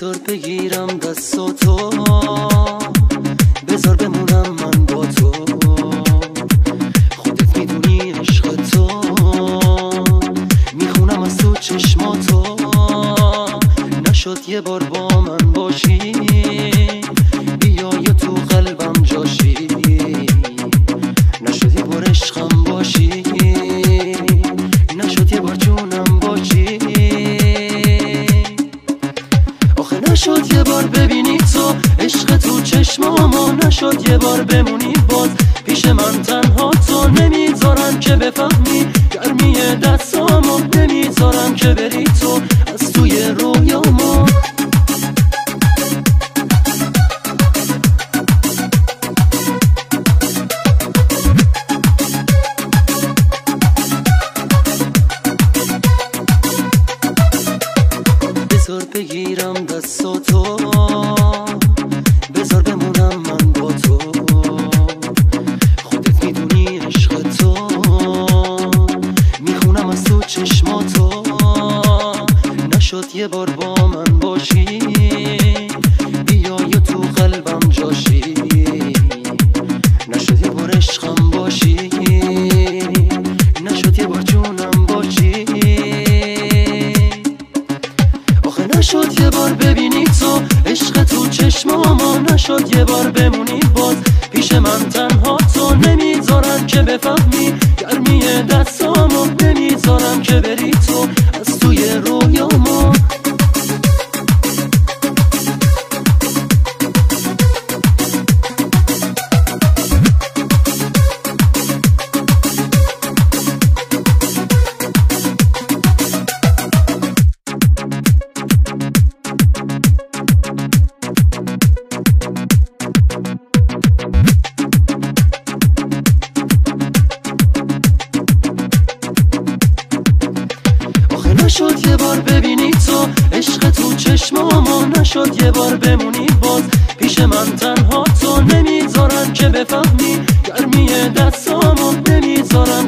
بذار بگیرم دستاتو، بذار بمونم من با تو. خودت میدونی عشق تو، میخونم از تو چشماتو. نشد یه بار با من باشی، بیا یا تو قلبم جاشی. نشد یه بار عشقم باشی، نشد یه بار جونم باشی. آخه نشد یه بار ببینی تو عشق تو چشمامو، نشد یه بار بمونی باز پیش من تنها. تو نمیذارم که بفهمی گرمی دستامو، نمیذارم که بری تو از توی رویامو. بذار بگیرم دستاتو، بذار بمونم من با تو. خودت میدونی عشق تو، میخونم از تو چشماتو. نشد یه بار با من باشی، بیا یا تو قلبم جاشی. نشد یه بار عشقم باشی، نشد یه بار جونم باشی. نشد یه بار ببینی تو عشق تو چشمامو، نشد یه بار بمونی باز پیش من تنها. تو نمیذارم که بفهمی گرمی دستامو، نمیذارم که بری تو از توی رویامو. نشد یه بار ببینی تو عشق تو چشمامو، نشد یه بار بمونی باز پیش من تنها. تو نمیذارم که بفهمی گرمی دستامو، نمیذارم